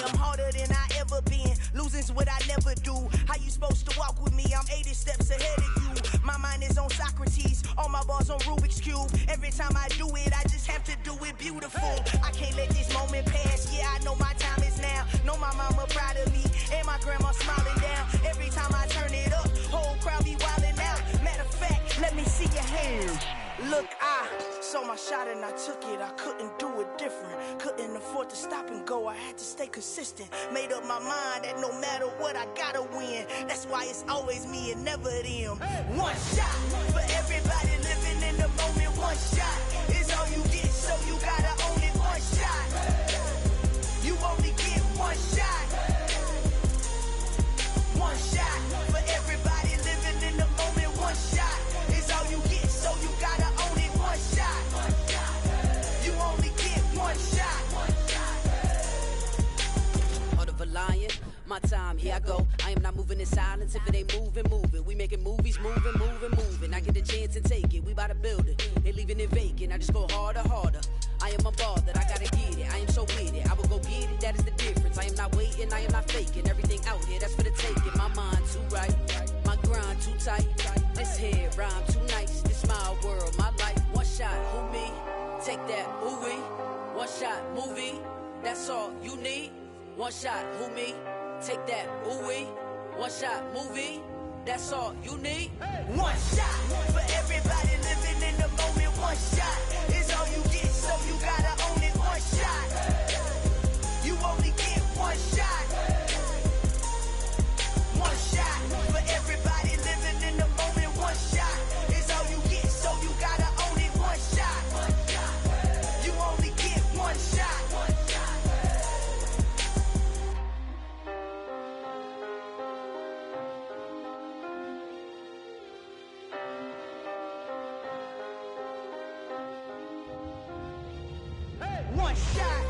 S5: I'm harder than I ever been. Losing's what I never do. How you supposed to walk with me? I'm 80 steps ahead of you. My mind is on Socrates. All my bars on Rubik's Cube. Every time I do it, I just have to do it beautiful. I can't let this moment pass. Yeah, I know my time is now. Know my mama proud of me. And my grandma smiling down. Every time I turn it up, whole crowd be wilding out. Matter of fact, let me see your hands. Look, I saw my shot and I took it. I couldn't do it different. Couldn't afford to stop and go. I had to stay consistent. Made up my mind that no matter what, I gotta win. That's why it's always me and never them. One shot for everybody living in the moment. One shot is all you get, so you gotta own it. One shot. You only get one shot. One shot for everybody living in the moment. One shot is all you get, so you gotta own it. One shot. You only get one shot.
S6: Heart of a lion, my time, here I go. I am not moving in silence. If it ain't moving, moving. We making movies, moving, moving, moving. I get a chance and take it. We bout to build it. They leaving it vacant. I just go harder, harder. I am a ball that I gotta get it. I am so with it. I will go get it. That is the difference. I am not waiting. I am not faking. Everything out here, that's for the taking. My mind too right. My grind too tight. This head rhyme too nice. This my world, my life. One shot, who me? Take that, ooh wee. One shot, movie. That's all you need. One shot, who me? Take that, ooh wee. One shot, movie. That's all you need.
S5: One shot for everybody living in the moment. One shot is all you get, so you gotta own it. One shot. You only get one shot. One shot for everybody living in the moment. One shot is all you get, so you gotta own it. One shot. You only get one shot. One shot.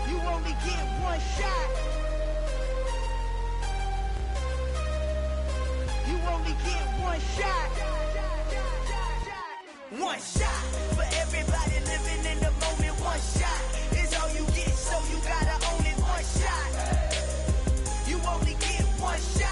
S5: You only get one shot. You only get one shot. One shot for everybody living in the moment. One shot is all you get, so you gotta own it. One shot. You only get one shot.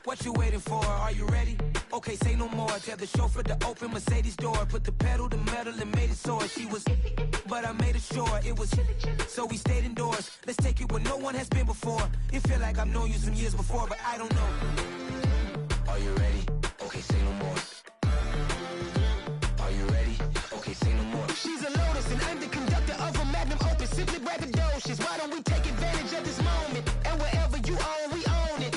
S7: What you waiting for? Are you ready? Okay, say no more. Tell the chauffeur to open Mercedes door. Put the pedal to metal and made it soar. She was, but I made it sure it was. So we stayed indoors. Let's take it where no one has been before. It feel like I've known you some years before, but I don't know. Are you ready? Okay, say no more. Are you ready? Okay, say no more. She's a Lotus and I'm the conductor of a magnum opus. Simply braggadocious. Why don't we take advantage of this moment? And wherever you own, we own it.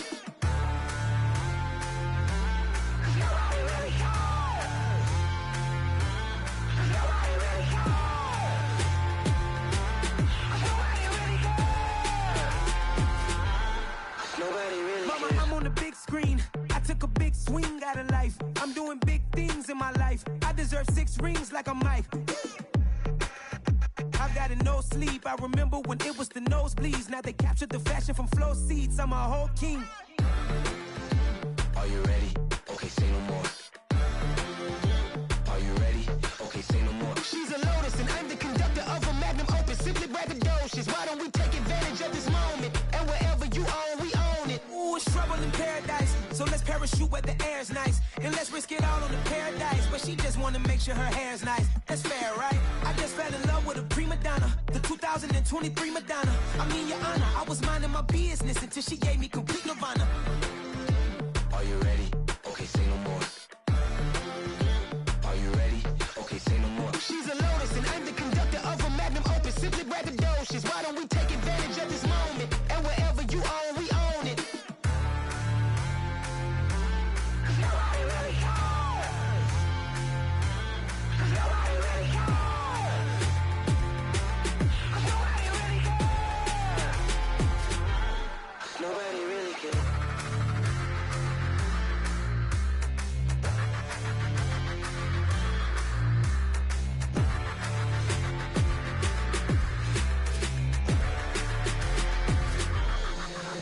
S7: a big swing out of life. I'm doing big things in my life. I deserve 6 rings like a Mike. I've got no sleep. I remember when it was the nosebleeds. Now they captured the fashion from flow seats. I'm a whole king.
S8: Are you ready? Okay, say no more. Are you ready? Okay, say no more.
S7: She's a lotus and I'm the conductor of a magnum opus. Simply braggadocious. Why don't we take advantage of this moment? And wherever you own, we own it. Ooh, it's trouble in paradise. So let's parachute where the air's nice. And let's risk it all on the paradise. But she just wanna make sure her hair's nice. That's fair, right? I just fell in love with a prima donna. The 2023 Madonna. I mean, your honor, I was minding my business until she gave me complete nirvana.
S8: Are you ready? Okay, say no more. Are you ready? Okay, say no more.
S7: She's a lotus and I'm the conductor of a magnum opus. Simply braggadocious. Why don't we take advantage of this moment? And wherever you own, we own it.
S8: Nobody really cares.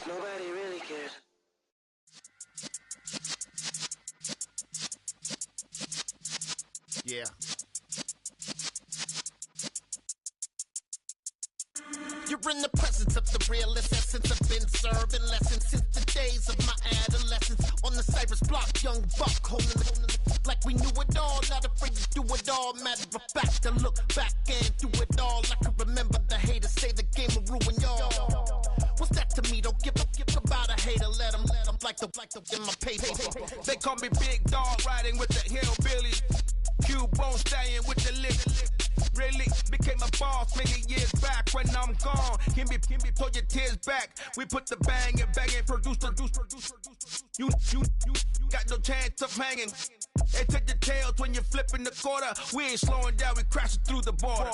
S8: Nobody really cares.
S9: Yeah. You're in the presence of the realest essence. I've been serving lessons since the days of my adolescence. On the Cypress block, young buck holding it like we knew it all. Not afraid to do it all. Matter of fact, to look back and do it all. I can remember the haters say the game will ruin y'all. What's that to me? Don't give about a hater. Let them like the in my paper.
S10: They call me Big Dog, riding with the hillbillies. Cubone staying with the lick. Really became a boss many years back. When I'm gone, can be pull your tears back. We put the bang and produce. You got no chance of hanging. They take the tails when you're flipping the quarter. We ain't slowing down, we crashing through the border.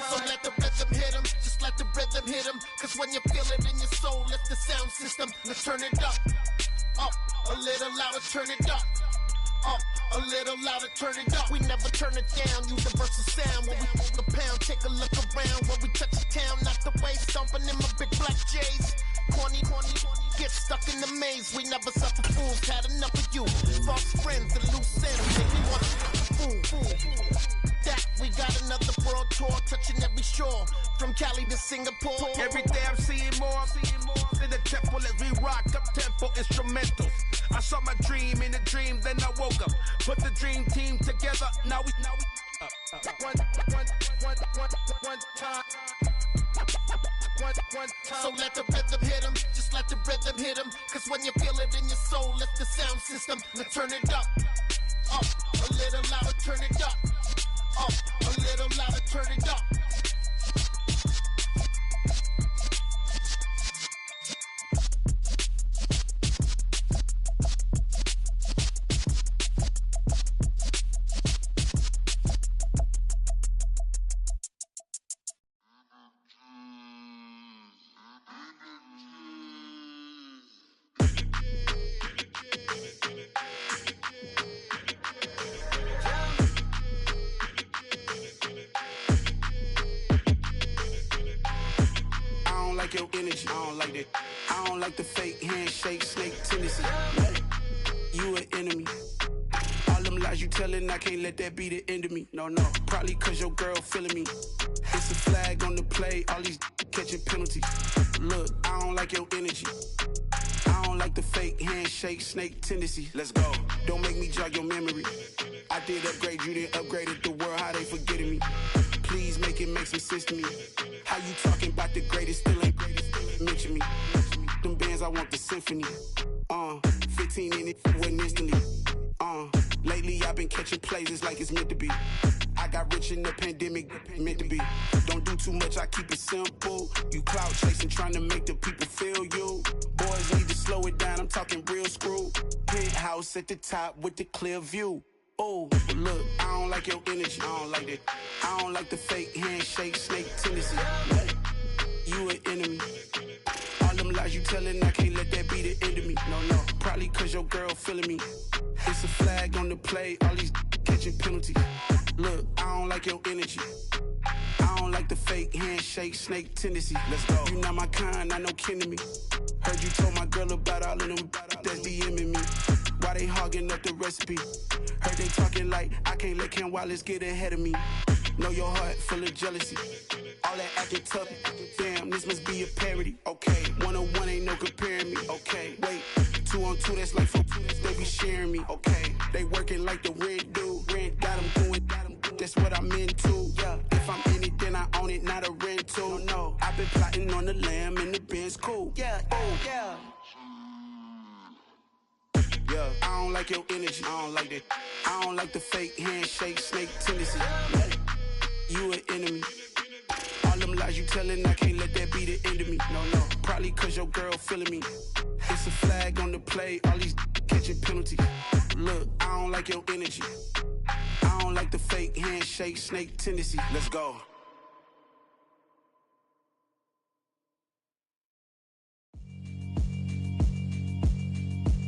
S9: So let the rhythm hit him, just let the rhythm hit him. Cause when you feel it in your soul, let the sound system, now turn it up, a little louder, turn it up, a little louder, turn it up. We never turn it down, universal sound. When we hold the pound, take a look around. When we touch the town, not the way, stomping in my big black J's. Corny, get stuck in the maze. We never suffer fools, had enough of you. False friends and loose ends, make me want to fool. That we got another world tour, touching every shore, from Cali to Singapore.
S10: Every day I'm seeing more in the temple as we rock up tempo instrumentals. I saw my dream in a dream, then I woke up. Put the dream team together. Now we one time.
S9: So let the rhythm hit him, just let the rhythm hit him. Cause when you feel it in your soul, let the sound system, now turn it up, a little louder, turn it up, a little louder, turn it up.
S11: Your energy, I don't like that. I don't like the fake handshake, snake tendency. You an enemy. All them lies you telling, I can't let that be the end of me. No, probably cause your girl feeling me. It's a flag on the play, all these catching penalties. Look, I don't like your energy. I don't like the fake handshake, snake tendency. Let's go. Don't make me jog your memory. I did upgrade, you didn't upgrade it. The world, how they forgetting me. Please make it make some sense to me. How you talking about the greatest, still ain't greatest? Mention me. Them bands, I want the symphony. 15 in it, went instantly. Lately I've been catching plays, it's like it's meant to be. I got rich in the pandemic, meant to be. Don't do too much, I keep it simple. You clout chasing, trying to make the people feel you. Boys need to slow it down, I'm talking real screw. Penthouse at the top with the clear view. Oh, look, I don't like your energy. I don't like that. I don't like the fake handshake, snake tendency. You an enemy. All them lies you telling, I can't let that be the end of me. No, probably cause your girl feeling me. It's a flag on the play, all these catching penalties. Look, I don't like your energy. I don't like the fake handshake, snake tendency. Let's go. You not my kind, not no kin to me. Heard you told my girl about all of them that's DMing me. Why they hogging up the recipe? Heard they talking like I can't let Ken Wallace get ahead of me. Know your heart full of jealousy. All that acting tough. Damn, this must be a parody. Okay, 1-on-1 ain't no comparing me. Okay, wait, 2-on-2 that's like 4. They be sharing me. Okay, they working like the rent do. Rent got them doing. That's what I'm into. Yeah, if I'm in it, then I own it, not a rental. No, I've been plotting on the lamb and the Benz cool. Yeah, oh yeah. Yeah, I don't like your energy. I don't like that. I don't like the fake handshake, snake tendency. You an enemy. All them lies you telling, I can't let that be the end of me. No, probably cause your girl feeling me. It's a flag on the play, all these catching penalties. Look, I don't like your energy. I don't like the fake handshake, snake tendency. Let's go.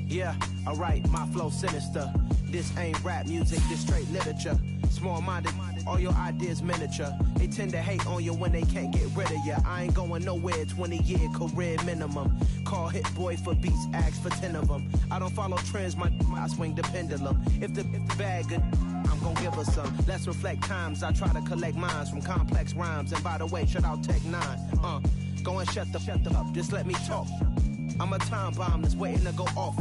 S12: Yeah, alright, my flow sinister. This ain't rap music, this straight literature. Small-minded, all your ideas miniature. They tend to hate on you when they can't get rid of you. I ain't going nowhere, 20-year career minimum. Call Hit Boy for beats, ask for 10 of them. I don't follow trends, I swing the pendulum. If the bag good, I'm gon' give her some. Let's reflect times, I try to collect minds from complex rhymes. And by the way, shut out Tech 9. Go and shut the up, just let me talk. I'm a time bomb that's waiting to go off.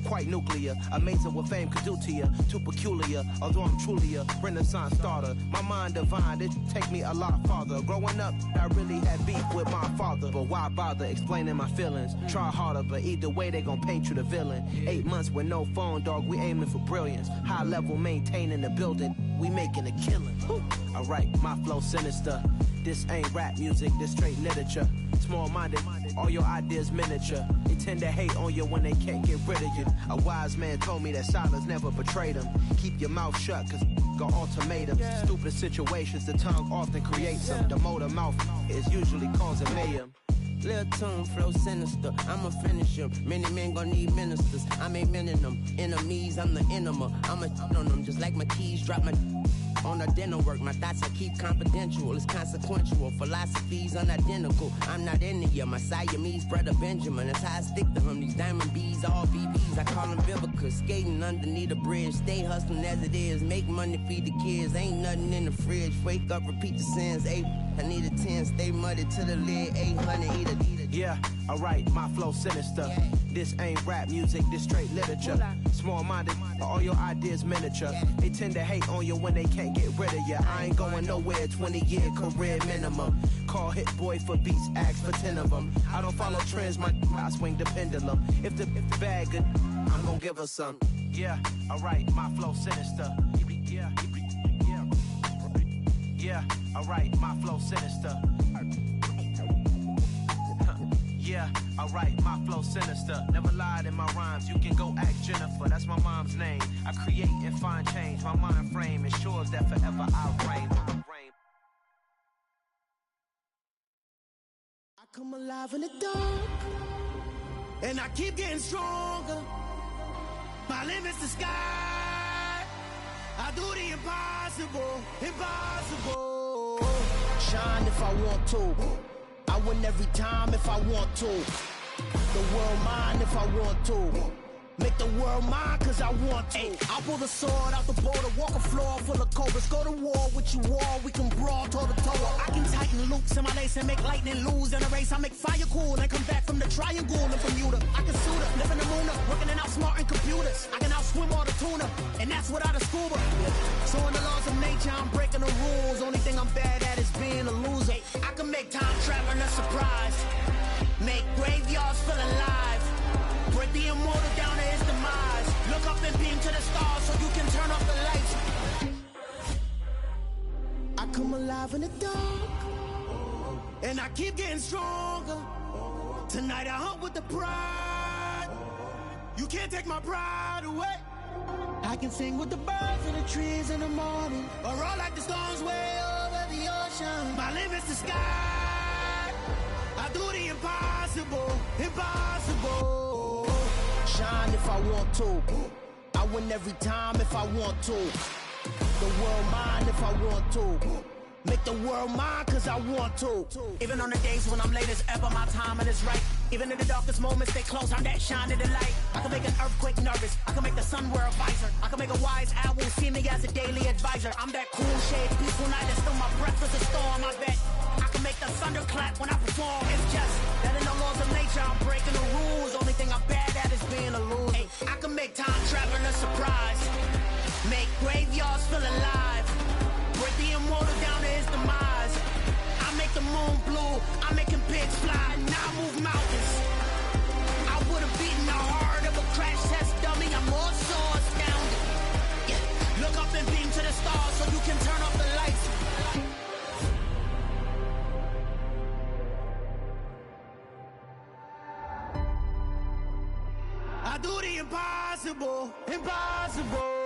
S12: Quite nuclear, amazing what fame could do to you. Too peculiar, although I'm truly a renaissance starter. My mind divine, it take me a lot farther. Growing up, I really had beef with my father. But why bother explaining my feelings? Try harder, but either way they gon' paint you the villain. 8 months with no phone, dog, we aiming for brilliance. High level maintaining the building, we making a killing. Alright, my flow sinister. This ain't rap music, this straight literature. Small-minded, all your ideas miniature. They tend to hate on you when they can't get rid of you. A wise man told me that silence never betrayed him. Keep your mouth shut, cause got ultimatums. Stupid situations, the tongue often creates them. The motor mouth is usually causing mayhem.
S13: Lil' tune, flow sinister, I'ma finish him. Many men gon' need ministers, I'm a men in them. Enemies, I'm the enema, I'ma on them. Just like my keys, drop my on the dinner work. My thoughts I keep confidential, it's consequential. Philosophies unidentical, I'm not into you. My Siamese brother Benjamin, that's how I stick to him. These diamond bees, all BBs, I call them Vivica. Skating underneath the bridge, stay hustling as it is. Make money, feed the kids, ain't nothing in the fridge. Wake up, repeat the sins, I need a 10, stay muddy to the lid, 800, eat a.
S12: Yeah, alright, my flow sinister. This ain't rap music, this straight literature. Small-minded, all your ideas miniature. They tend to hate on you when they can't get rid of you. I ain't going nowhere, 20-year career minimum. Call Hit Boy for beats, ask for 10 of them. I don't follow trends, I swing the pendulum. If the bag good, I'm gon' give her some. Yeah, alright, my flow sinister. Yeah, alright, my flow sinister. Yeah, alright, my flow sinister. Never lied in my rhymes, you can go ask Jennifer. That's my mom's name. I create and find change. My mind frame ensures that forever I'll reign.
S14: I come alive in the dark, and I keep getting stronger. My limit's the sky. I do the impossible, impossible. Shine if I want to. I win every time if I want to. The world mine if I want to. Make the world mine cause I want to. I pull the sword out the border, walk a floor full of cobras. Go to war with you all, we can brawl toe to toe. I can tighten loops in my lace and make lightning lose in a race. I make fire cool and come back from the triangle in Bermuda. I can suit up, live in the moon up, working and outsmarting computers. I can outswim all the tuna, and that's without a scuba. So in the laws of nature, I'm breaking the rules. Only thing I'm bad at is being a loser. I can make time traveling a surprise. Make graveyards feel alive. Break the immortal down to his demise. Look up and beam to the stars so you can turn off the lights. I come alive in the dark, and I keep getting stronger. Tonight I hunt with the pride. You can't take my pride away. I can sing with the birds and the trees in the morning, or roll like the storms way over the ocean. My limit's the sky. I do the impossible, impossible.
S12: Shine if I want to. I win every time if I want to. The world mine if I want to. Make the world mine cause I want to.
S14: Even on the days when I'm late as ever, my timing is right. Even in the darkest moments, they close, I'm that shine of the light. I can make an earthquake nervous, I can make the sun wear a visor. I can make a wise owl see me as a daily advisor. I'm that cool shade, peaceful night that's still my breath is a storm, I bet. I can make the thunder clap when I perform. It's just that in the laws of nature, I'm breaking the rules. Only thing I'm bad at is being a loser. Hey, I can make time travel a surprise. Make graveyards feel alive. Break the immortal down to his demise. I make the moon blue, I'm making pigs fly. Now I move mountains. I would've beaten the heart of a crash test dummy. I'm more so astounded. Yeah. Look up and beam to the stars so you can turn off the lights. I do the impossible, impossible.